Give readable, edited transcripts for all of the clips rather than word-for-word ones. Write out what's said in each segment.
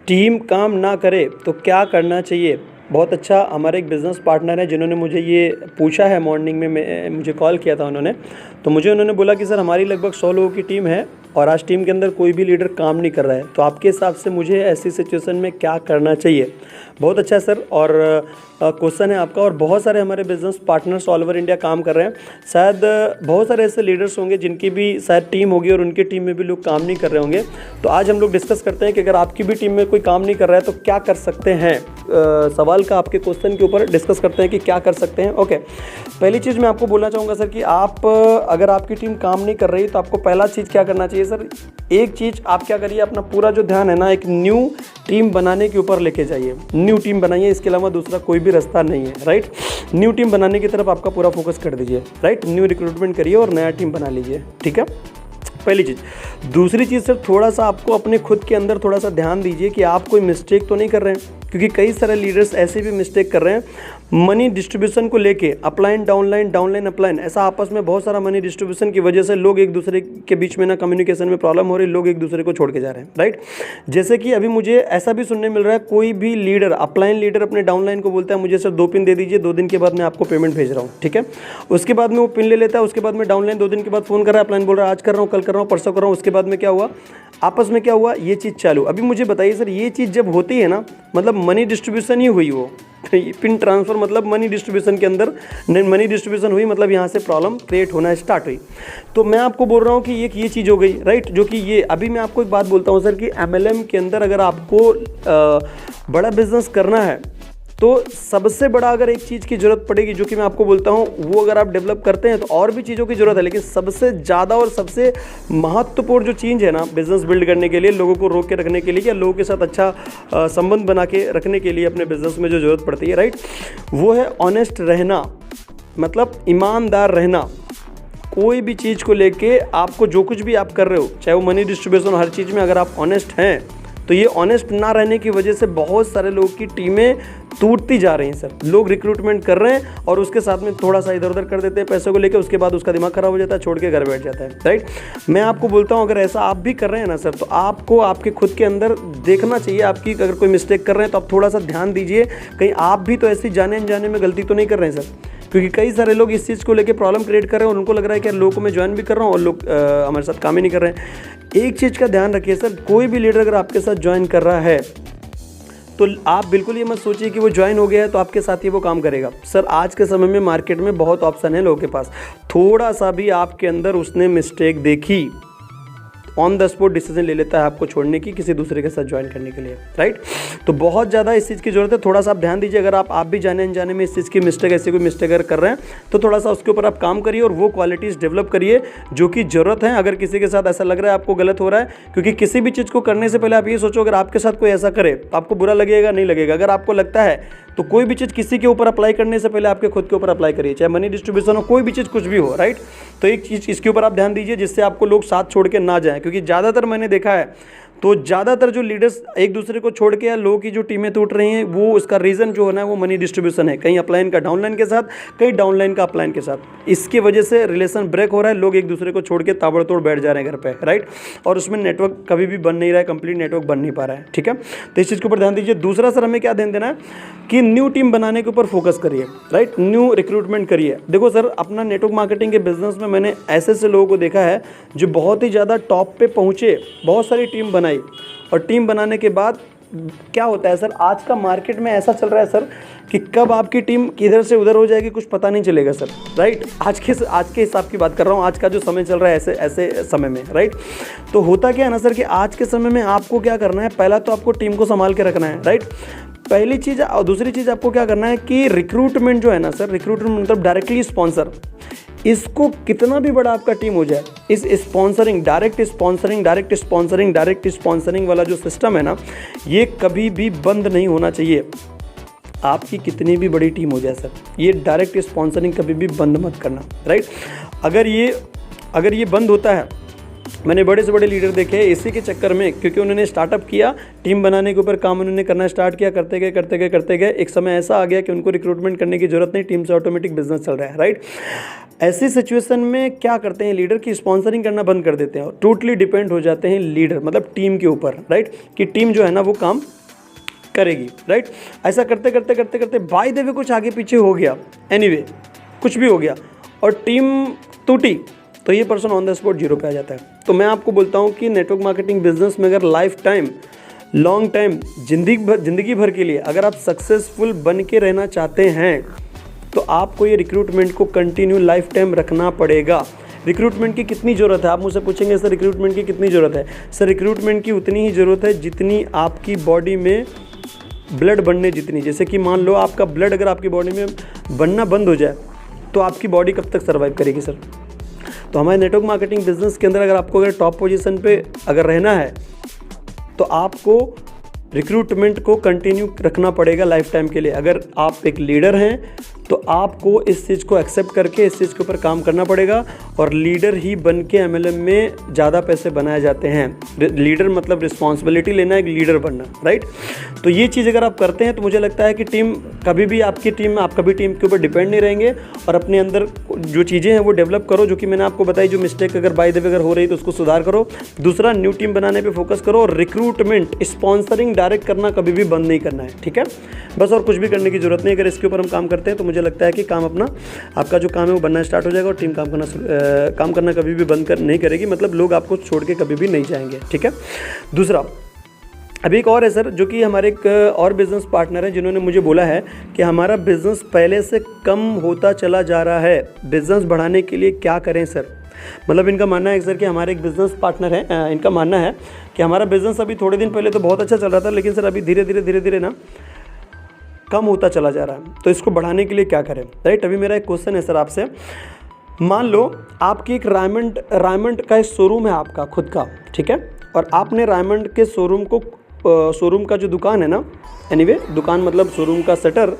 Team काम ना करे तो क्या करना चाहिए? बहुत अच्छा, हमारे एक बिज़नेस पार्टनर है जिन्होंने मुझे ये पूछा है मॉर्निंग में, मुझे कॉल किया था उन्होंने। तो मुझे उन्होंने बोला कि सर हमारी लगभग 100 लोगों की टीम है और आज टीम के अंदर कोई भी लीडर काम नहीं कर रहा है, तो आपके हिसाब से मुझे ऐसी सिचुएशन में क्या करना चाहिए? बहुत अच्छा सर, और क्वेश्चन है आपका। और बहुत सारे हमारे business partners all over India काम कर रहे हैं। शायद बहुत सारे ऐसे लीडर्स होंगे जिनकी भी शायद टीम होगी और उनकी टीम में भी लोग काम नहीं कर रहे होंगे। तो आज हम लोग डिस्कस करते हैं कि अगर आपकी भी टीम में कोई काम नहीं कर रहा है तो क्या कर सकते हैं। सवाल का आपके क्वेश्चन के ऊपर डिस्कस करते हैं कि क्या कर सकते हैं। ओके, पहली चीज़ मैं आपको बोलना चाहूँगा सर कि आप अगर आपकी टीम काम नहीं कर रही तो आपको पहला चीज़ क्या करना चाहिए सर? एक चीज़ आप क्या करिए, अपना पूरा जो ध्यान है ना एक न्यू टीम बनाने के ऊपर लेके जाइए। न्यू टीम बनाइए, इसके अलावा दूसरा कोई भी रास्ता नहीं है, राइट। न्यू टीम बनाने की तरफ आपका पूरा फोकस कर दीजिए, राइट। न्यू रिक्रूटमेंट करिए और नया टीम बना लीजिए, ठीक है, पहली चीज़। दूसरी चीज़ सर, थोड़ा सा आपको अपने खुद के अंदर थोड़ा सा ध्यान दीजिए कि आप कोई मिस्टेक तो नहीं कर रहे हैं, क्योंकि कई सारे लीडर्स ऐसे भी मिस्टेक कर रहे हैं मनी डिस्ट्रीब्यूशन को लेके। अपलाइन डाउनलाइन, डाउनलाइन अपलाइन, ऐसा आपस में बहुत सारा मनी डिस्ट्रीब्यूशन की वजह से लोग एक दूसरे के बीच में ना कम्युनिकेशन में प्रॉब्लम हो रही, लोग एक दूसरे को छोड़ के जा रहे हैं, राइट। जैसे कि अभी मुझे ऐसा भी सुनने मिल रहा है, कोई भी लीडर, अपलाइन लीडर अपने डाउनलाइन को बोलता है मुझे सर 2 पिन दे दीजिए, 2 दिन के बाद मैं आपको पेमेंट भेज रहा हूँ, ठीक है। उसके बाद में वो पिन ले लेता है, उसके बाद में डाउनलाइन 2 दिन के बाद फ़ोन कर रहा है, अपलाइन बोल रहा है आज कर रहा हूँ, कल कर रहा हूँ, परसों कर रहा हूँ। उसके बाद में क्या हुआ, आपस में क्या हुआ, ये चीज़ चालू। अभी मुझे बताइए सर, ये चीज़ जब होती है ना, मतलब मनी डिस्ट्रीब्यूशन ही हुई, वो पिन ट्रांसफ़र मतलब मनी डिस्ट्रीब्यूशन के अंदर मनी डिस्ट्रीब्यूशन हुई, मतलब यहाँ से प्रॉब्लम क्रिएट होना स्टार्ट हुई। तो मैं आपको बोल रहा हूँ कि ये चीज़ हो गई, राइट, जो कि ये अभी मैं आपको एक बात बोलता हूँ सर कि एमएलएम के अंदर अगर आपको बड़ा बिजनेस करना है तो सबसे बड़ा अगर एक चीज़ की ज़रूरत पड़ेगी, जो कि मैं आपको बोलता हूँ, वो अगर आप डेवलप करते हैं तो और भी चीज़ों की ज़रूरत है, लेकिन सबसे ज़्यादा और सबसे महत्वपूर्ण जो चीज़ है ना बिज़नेस बिल्ड करने के लिए, लोगों को रोक के रखने के लिए या लोगों के साथ अच्छा संबंध बना के रखने के लिए अपने बिज़नेस में जो ज़रूरत पड़ती है, राइट, वो है ऑनेस्ट रहना, मतलब ईमानदार रहना। कोई भी चीज़ को लेके आपको जो कुछ भी आप कर रहे हो, चाहे वो मनी डिस्ट्रीब्यूशन, हर चीज़ में अगर आप ऑनेस्ट हैं तो ये ऑनेस्ट ना रहने की वजह से बहुत सारे लोगों की टीमें टूटती जा रही हैं सर। लोग रिक्रूटमेंट कर रहे हैं और उसके साथ में थोड़ा सा इधर उधर कर देते हैं पैसों को लेकर, उसके बाद उसका दिमाग खराब हो जाता है, छोड़ के घर बैठ जाता है, राइट। मैं आपको बोलता हूँ अगर ऐसा आप भी कर रहे हैं ना सर, तो आपको आपके खुद के अंदर देखना चाहिए, आपकी अगर कोई मिस्टेक कर रहे हैं तो आप थोड़ा सा ध्यान दीजिए, कहीं आप भी तो ऐसी जाने अनजाने में गलती तो नहीं कर रहे हैं सर। क्योंकि कई सारे लोग इस चीज़ को लेके प्रॉब्लम क्रिएट कर रहे हैं और उनको लग रहा है कि यार लोगों को मैं ज्वाइन भी कर रहा हूँ और लोग हमारे साथ काम ही नहीं कर रहे हैं। एक चीज़ का ध्यान रखिए सर, कोई भी लीडर अगर आपके साथ ज्वाइन कर रहा है तो आप बिल्कुल ये मत सोचिए कि वो ज्वाइन हो गया है तो आपके साथ ही वो काम करेगा। सर आज के समय में मार्केट में बहुत ऑप्शन है लोगों के पास, थोड़ा सा भी आपके अंदर उसने मिस्टेक देखी, ऑन द स्पॉट डिसीजन ले लेता है आपको छोड़ने की, किसी दूसरे के साथ ज्वाइन करने के लिए, राइट। तो बहुत ज़्यादा इस चीज़ की जरूरत है, थोड़ा सा आप ध्यान दीजिए। अगर आप भी जाने अनजाने में इस चीज़ की मिस्टेक, ऐसी कोई मिस्टेक अगर कर रहे हैं तो थोड़ा सा उसके ऊपर आप काम करिए और वो क्वालिटीज़ डेवलप करिए जो कि ज़रूरत है। अगर किसी के साथ ऐसा लग रहा है आपको गलत हो रहा है, क्योंकि किसी भी चीज़ को करने से पहले आप ये सोचो अगर आपके साथ कोई ऐसा करे तो आपको बुरा लगेगा, नहीं लगेगा। अगर आपको लगता है तो कोई भी चीज़ किसी के ऊपर अप्लाई करने से पहले आपके खुद के ऊपर अप्लाई करिए, चाहे मनी डिस्ट्रीब्यूशन हो, कोई भी चीज़ कुछ भी हो, राइट। तो एक चीज़ इसके ऊपर आप ध्यान दीजिए जिससे आपको लोग साथ छोड़ के ना जाएं, क्योंकि ज़्यादातर मैंने देखा है तो ज़्यादातर जो लीडर्स एक दूसरे को छोड़ के या लोगों की जो टीमें टूट रही हैं, वो उसका रीज़न जो है ना वो मनी डिस्ट्रीब्यूशन है, कहीं अपलाइन का डाउनलाइन के साथ, कहीं डाउनलाइन का अपलाइन के साथ। इसकी वजह से रिलेशन ब्रेक हो रहा है, लोग एक दूसरे को छोड़ के ताबड़तोड़ बैठ जा रहे हैं घर पे, राइट। और उसमें नेटवर्क कभी भी बन नहीं रहा है, कंप्लीट नेटवर्क बन नहीं पा रहा है, ठीक है। तो इस चीज़ के ऊपर ध्यान दीजिए। दूसरा सर हमें क्या ध्यान देना है कि न्यू टीम बनाने के ऊपर फोकस करिए, राइट, न्यू रिक्रूटमेंट करिए। देखो सर, अपना नेटवर्क मार्केटिंग के बिजनेस में मैंने ऐसे लोगों को देखा है जो बहुत ही ज़्यादा टॉप पे पहुँचे, बहुत सारी टीम बनाई, और टीम बनाने के बाद क्या होता है सर, आज का मार्केट में ऐसा चल रहा है सर कि कब आपकी टीम किधर से उधर हो जाएगी कुछ पता नहीं चलेगा सर, राइट। आज के हिसाब की बात कर रहा हूँ, आज का जो समय चल रहा है ऐसे समय में, राइट। तो होता क्या है ना सर कि आज के समय में आपको क्या करना है, पहला तो आपको टीम को संभाल के रखना है, राइट, पहली चीज़। और दूसरी चीज़ आपको क्या करना है कि रिक्रूटमेंट जो है ना सर, रिक्रूटमेंट मतलब डायरेक्टली स्पॉन्सर, इसको कितना भी बड़ा आपका टीम हो जाए, इस स्पॉन्सरिंग, डायरेक्ट स्पॉन्सरिंग वाला जो सिस्टम है ना, ये कभी भी बंद नहीं होना चाहिए। आपकी कितनी भी बड़ी टीम हो जाए सर, ये डायरेक्ट स्पॉन्सरिंग कभी भी बंद मत करना, राइट। अगर ये बंद होता है, मैंने बड़े से बड़े लीडर देखे इसी के चक्कर में, क्योंकि उन्होंने स्टार्टअप किया, टीम बनाने के ऊपर काम उन्होंने करना स्टार्ट किया, करते गए एक समय ऐसा आ गया कि उनको रिक्रूटमेंट करने की जरूरत नहीं, टीम से ऑटोमेटिक बिजनेस चल रहा है, राइट। ऐसी सिचुएशन में क्या करते हैं लीडर की स्पॉन्सरिंग करना बंद कर देते हैं और टोटली डिपेंड हो जाते हैं लीडर मतलब टीम के ऊपर, राइट, कि टीम जो है ना वो काम करेगी, राइट। ऐसा करते करते करते करते बाय द वे कुछ आगे पीछे हो गया, एनीवे कुछ भी हो गया और टीम टूटी, तो ये person on the spot zero पे आ जाता है। तो मैं आपको बोलता हूँ कि नेटवर्क मार्केटिंग बिजनेस में अगर लाइफ टाइम, लॉन्ग टाइम, जिंदगी भर के लिए अगर आप सक्सेसफुल बन के रहना चाहते हैं तो आपको ये रिक्रूटमेंट को कंटिन्यू लाइफ टाइम रखना पड़ेगा। रिक्रूटमेंट की कितनी ज़रूरत है, आप मुझसे पूछेंगे सर रिक्रूटमेंट की कितनी ज़रूरत है। सर रिक्रूटमेंट की उतनी ही ज़रूरत है जितनी आपकी बॉडी में ब्लड बनने जितनी। जैसे कि मान लो आपका ब्लड अगर आपकी बॉडी में बनना बंद हो जाए तो आपकी बॉडी कब तक सर्वाइव करेगी सर। तो हमारे नेटवर्क मार्केटिंग बिजनेस के अंदर अगर आपको अगर टॉप पोजीशन पे अगर रहना है तो आपको रिक्रूटमेंट को कंटिन्यू रखना पड़ेगा लाइफ टाइम के लिए। अगर आप एक लीडर हैं तो आपको इस चीज़ को एक्सेप्ट करके इस चीज़ के ऊपर काम करना पड़ेगा और लीडर ही बन के एमएलएम में ज़्यादा पैसे बनाए जाते हैं। लीडर मतलब रिस्पॉन्सिबिलिटी लेना, एक लीडर बनना, राइट। तो ये चीज़ अगर आप करते हैं तो मुझे लगता है कि टीम कभी भी आप कभी टीम के ऊपर डिपेंड नहीं रहेंगे और अपने अंदर जो चीज़ें हैं वो डेवलप करो, जो कि मैंने आपको बताई। जो मिस्टेक अगर बाय द वे अगर हो रही तो उसको सुधार करो। दूसरा, न्यू टीम बनाने पर फोकस करो और रिक्रूटमेंट, स्पॉन्सरिंग डायरेक्ट करना कभी भी बंद नहीं करना है, ठीक है। बस और कुछ भी करने की जरूरत नहीं। अगर इसके ऊपर हम काम करते हैं तो मुझे लगता है कि काम अपना, आपका जो काम है वो बनना स्टार्ट हो जाएगा और टीम काम करना कभी भी बंद नहीं करेगी, मतलब लोग आपको छोड़ के कभी भी नहीं जाएंगे, ठीक है। दूसरा, अभी एक और है सर, जो कि हमारे एक और बिजनेस पार्टनर है जिन्होंने मुझे बोला है कि हमारा बिजनेस पहले से कम होता चला जा रहा है, बिजनेस बढ़ाने के लिए क्या करें सर। मतलब इनका मानना है सर कि हमारे एक बिजनेस पार्टनर है, इनका मानना है कि हमारा बिजनेस अभी थोड़े दिन पहले तो बहुत अच्छा चल रहा था, लेकिन सर अभी धीरे धीरे ना कम होता चला जा रहा है, तो इसको बढ़ाने के लिए क्या करें, राइट। अभी मेरा एक क्वेश्चन है सर आपसे, मान लो आपकी एक रायमंड का एक शोरूम है आपका खुद का, ठीक है, और आपने रायमंड के शोरूम का जो दुकान है ना, एनीवे दुकान मतलब शोरूम का शटर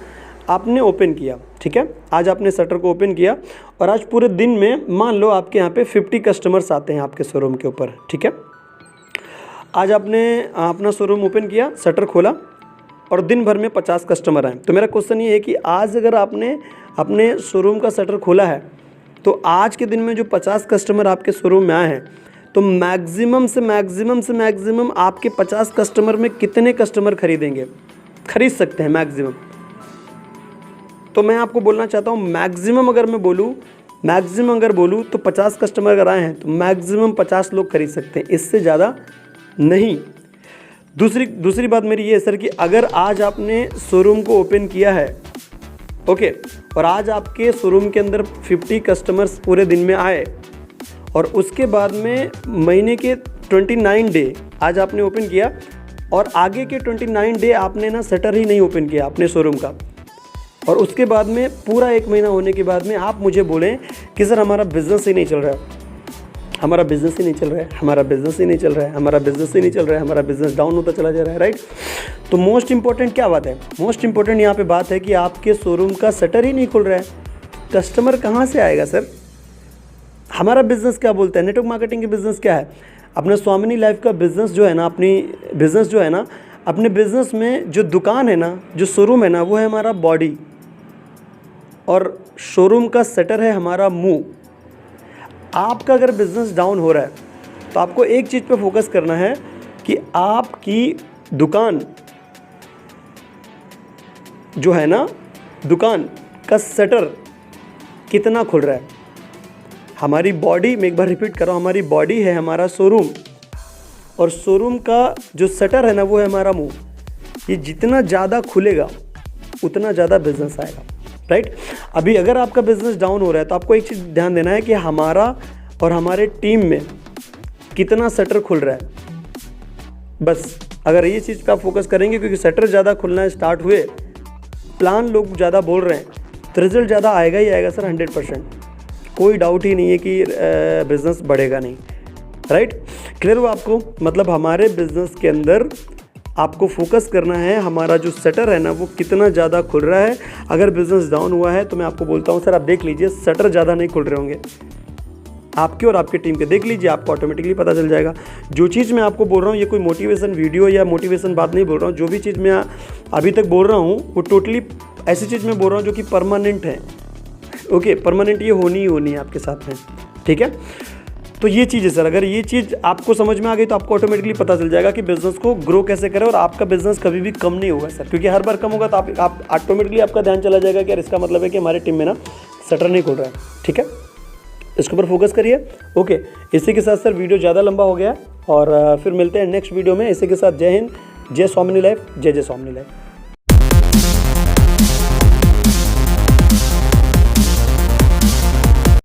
आपने ओपन किया, ठीक है। आज आपने शटर को ओपन किया और आज पूरे दिन में मान लो आपके यहाँ पे 50 कस्टमर्स आते हैं आपके शोरूम के ऊपर, ठीक है। आज आपने अपना शोरूम ओपन किया, शटर खोला और दिन भर में 50 कस्टमर आए। तो मेरा क्वेश्चन ये है कि आज अगर आपने अपने शोरूम का शटर खोला है तो आज के दिन में जो 50 कस्टमर आपके शोरूम में आए हैं तो मैक्सिमम से मैक्सिमम आपके 50 कस्टमर में कितने कस्टमर खरीद सकते हैं मैक्सिमम। तो मैं आपको बोलना चाहता हूँ मैक्सिमम अगर बोलूँ तो 50 कस्टमर अगर आए हैं तो मैक्सिमम 50 लोग खरीद सकते हैं, इससे ज़्यादा नहीं। दूसरी बात मेरी ये है सर कि अगर आज आपने शोरूम को ओपन किया है, ओके, और आज आपके शोरूम के अंदर 50 कस्टमर्स पूरे दिन में आए और उसके बाद में महीने के 29 डे आज आपने ओपन किया और आगे के 29 डे आपने ना शटर ही नहीं ओपन किया अपने शोरूम का, और उसके बाद में पूरा 1 महीना होने के बाद में आप मुझे बोलें कि सर हमारा बिज़नेस ही नहीं चल रहा है, हमारा बिज़नेस ही नहीं चल रहा है, हमारा बिज़नेस डाउन होता चला जा रहा है, राइट। तो मोस्ट इंपॉर्टेंट क्या बात है, मोस्ट इंपॉर्टेंट यहाँ पे बात है कि आपके शोरूम का शटर ही नहीं खुल रहा है, कस्टमर कहाँ से आएगा सर। हमारा बिज़नेस क्या बोलता है, नेटवर्क मार्केटिंग की बिज़नेस क्या है, अपना स्वामिनी लाइफ का बिज़नेस जो है ना, अपने बिज़नेस में जो दुकान है ना, जो शोरूम है ना, वो है हमारा बॉडी और शोरूम का शटर है हमारा मुंह। आपका अगर बिज़नेस डाउन हो रहा है तो आपको एक चीज़ पे फोकस करना है कि आपकी दुकान जो है ना, दुकान का शटर कितना खुल रहा है। हमारी बॉडी, मैं एक बार रिपीट कर रहा हूँ, हमारी बॉडी है हमारा शोरूम और शोरूम का जो शटर है ना वो है हमारा मुंह। ये जितना ज़्यादा खुलेगा उतना ज़्यादा बिजनेस आएगा, राइट। अभी अगर आपका बिजनेस डाउन हो रहा है तो आपको एक चीज़ ध्यान देना है कि हमारा और हमारे टीम में कितना शटर खुल रहा है। बस अगर ये चीज़ पे आप फोकस करेंगे, क्योंकि शटर ज़्यादा खुलना स्टार्ट हुए, प्लान लोग ज़्यादा बोल रहे हैं, तो रिजल्ट ज़्यादा आएगा ही आएगा सर, 100%। कोई डाउट ही नहीं है कि बिज़नेस बढ़ेगा नहीं, राइट। क्लियर हुआ आपको। मतलब हमारे बिज़नेस के अंदर आपको फोकस करना है हमारा जो शटर है ना वो कितना ज़्यादा खुल रहा है। अगर बिज़नेस डाउन हुआ है तो मैं आपको बोलता हूँ सर आप देख लीजिए, शटर ज़्यादा नहीं खुल रहे होंगे आपके और आपके टीम के, देख लीजिए, आपको ऑटोमेटिकली पता चल जाएगा। जो चीज़ मैं आपको बोल रहा हूँ ये कोई मोटिवेशन वीडियो या मोटिवेशन बात नहीं बोल रहा हूँ, जो भी चीज़ मैं अभी तक बोल रहा हूँ वो टोटली ऐसी चीज़ मैं बोल रहा हूँ जो कि परमानेंट है, ओके, परमानेंट ये होनी ही होनी है आपके साथ में, ठीक है। तो ये चीज़ है सर, अगर ये चीज़ आपको समझ में आ गई तो आपको ऑटोमेटिकली पता चल जाएगा कि बिज़नेस को ग्रो कैसे करें, और आपका बिज़नेस कभी भी कम नहीं होगा सर, क्योंकि हर बार कम होगा तो आप ऑटोमेटिकली आपका ध्यान चला जाएगा कि यार इसका मतलब है कि हमारे टीम में ना शटर नहीं खुल रहा है, ठीक है। इसके ऊपर फोकस करिए। ओके, इसी के साथ सर वीडियो ज़्यादा लंबा हो गया और फिर मिलते हैं नेक्स्ट वीडियो में। इसी के साथ जय हिंद, जय स्वामिनी लाइफ, जय जय स्वामिनी लाइफ।